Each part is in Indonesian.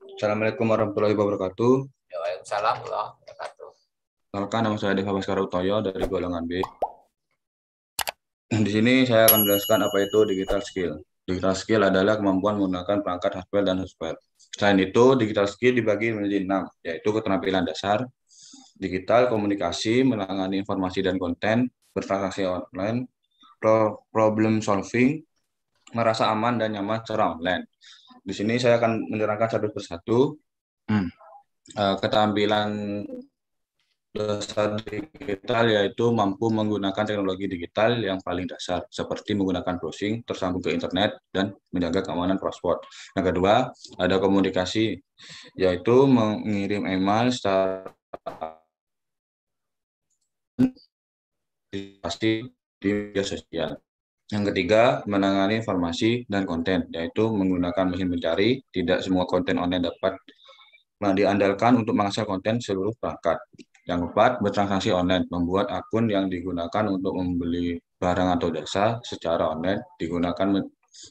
Assalamualaikum warahmatullahi wabarakatuh. Waalaikumsalam warahmatullahi wabarakatuh. Perkenalkan, nama saya Deva Baskara Utoyo dari golongan B. Di sini saya akan menjelaskan apa itu digital skill. Digital skill adalah kemampuan menggunakan perangkat hardware dan software. Selain itu, digital skill dibagi menjadi 6, yaitu keterampilan dasar, digital, komunikasi, menangani informasi dan konten, bertransaksi online, problem solving, merasa aman dan nyaman secara online. Di sini saya akan menerangkan satu persatu. Keterampilan dasar digital yaitu mampu menggunakan teknologi digital yang paling dasar, seperti menggunakan browsing, tersambung ke internet, dan menjaga keamanan password. Yang kedua, ada komunikasi, yaitu mengirim email secara pasti di media sosial. Yang ketiga, menangani informasi dan konten, yaitu menggunakan mesin pencari. Tidak semua konten online dapat diandalkan untuk mengakses konten seluruh perangkat. Yang keempat, bertransaksi online, membuat akun yang digunakan untuk membeli barang atau jasa secara online,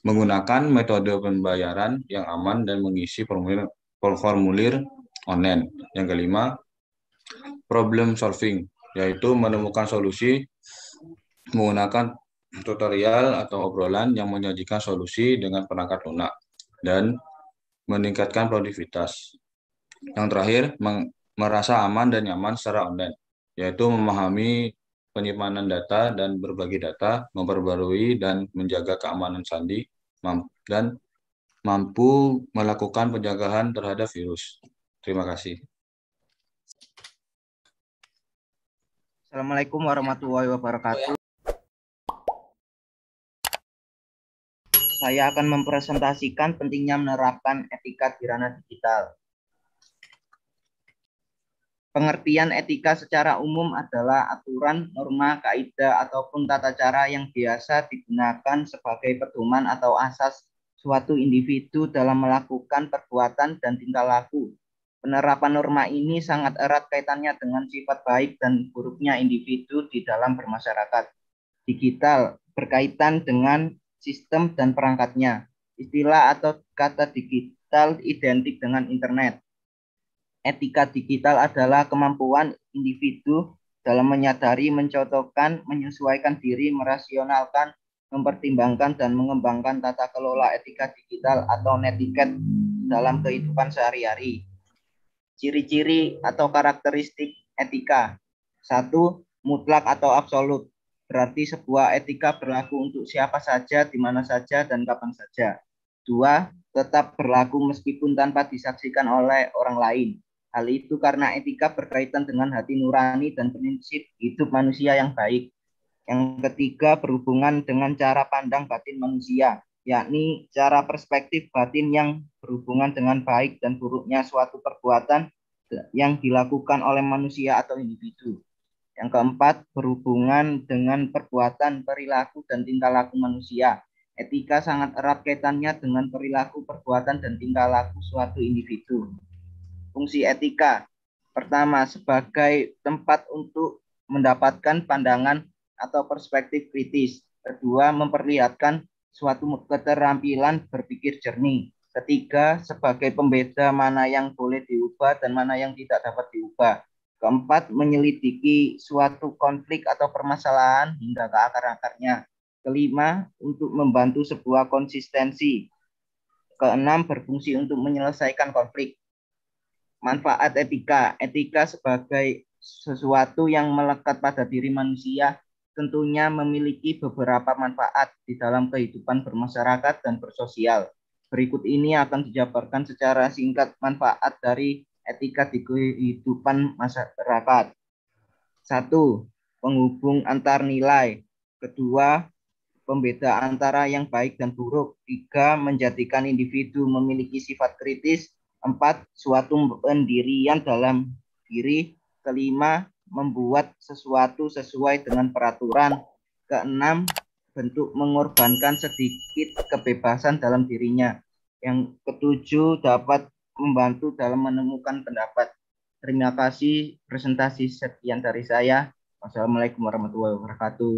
menggunakan metode pembayaran yang aman dan mengisi formulir online. Yang kelima, problem solving, yaitu menemukan solusi menggunakan tutorial atau obrolan yang menyajikan solusi dengan perangkat lunak dan meningkatkan produktivitas. Yang terakhir, merasa aman dan nyaman secara online, yaitu memahami penyimpanan data dan berbagi data, memperbarui dan menjaga keamanan sandi, dan mampu melakukan penjagaan terhadap virus. Terima kasih. Assalamualaikum warahmatullahi wabarakatuh. Saya akan mempresentasikan pentingnya menerapkan etika di ranah digital. Pengertian etika secara umum adalah aturan, norma, kaidah, ataupun tata cara yang biasa digunakan sebagai pedoman atau asas suatu individu dalam melakukan perbuatan dan tingkah laku. Penerapan norma ini sangat erat kaitannya dengan sifat baik dan buruknya individu di dalam bermasyarakat. Digital berkaitan dengan sistem dan perangkatnya. Istilah atau kata digital identik dengan internet. Etika digital adalah kemampuan individu dalam menyadari, mencocokkan, menyesuaikan diri, merasionalkan, mempertimbangkan, dan mengembangkan tata kelola etika digital atau netiquette dalam kehidupan sehari-hari. Ciri-ciri atau karakteristik etika. 1. Mutlak atau absolut. Berarti sebuah etika berlaku untuk siapa saja, di mana saja, dan kapan saja. 2. Tetap berlaku meskipun tanpa disaksikan oleh orang lain. Hal itu karena etika berkaitan dengan hati nurani dan prinsip hidup manusia yang baik. Yang ketiga, berhubungan dengan cara pandang batin manusia, yakni cara perspektif batin yang berhubungan dengan baik dan buruknya suatu perbuatan yang dilakukan oleh manusia atau individu. Yang keempat, berhubungan dengan perbuatan, perilaku, dan tingkah laku manusia. Etika sangat erat kaitannya dengan perilaku, perbuatan, dan tingkah laku suatu individu. Fungsi etika. Pertama, sebagai tempat untuk mendapatkan pandangan atau perspektif kritis. Kedua, memperlihatkan suatu keterampilan berpikir jernih. Ketiga, sebagai pembeda mana yang boleh diubah dan mana yang tidak dapat diubah. Keempat, menyelidiki suatu konflik atau permasalahan hingga ke akar-akarnya. Kelima, untuk membantu sebuah konsistensi. Keenam, berfungsi untuk menyelesaikan konflik. Manfaat etika. Etika sebagai sesuatu yang melekat pada diri manusia tentunya memiliki beberapa manfaat di dalam kehidupan bermasyarakat dan bersosial. Berikut ini akan dijabarkan secara singkat manfaat dari etika di kehidupan masyarakat. 1. Penghubung antar nilai. Kedua, pembeda antara yang baik dan buruk. 3. Menjadikan individu memiliki sifat kritis. 4. Suatu pendirian dalam diri. Kelima, membuat sesuatu sesuai dengan peraturan. Keenam, bentuk mengorbankan sedikit kebebasan dalam dirinya. Yang ketujuh, dapat membantu dalam menemukan pendapat. Terima kasih, presentasi sekian dari saya. Wassalamualaikum warahmatullahi wabarakatuh.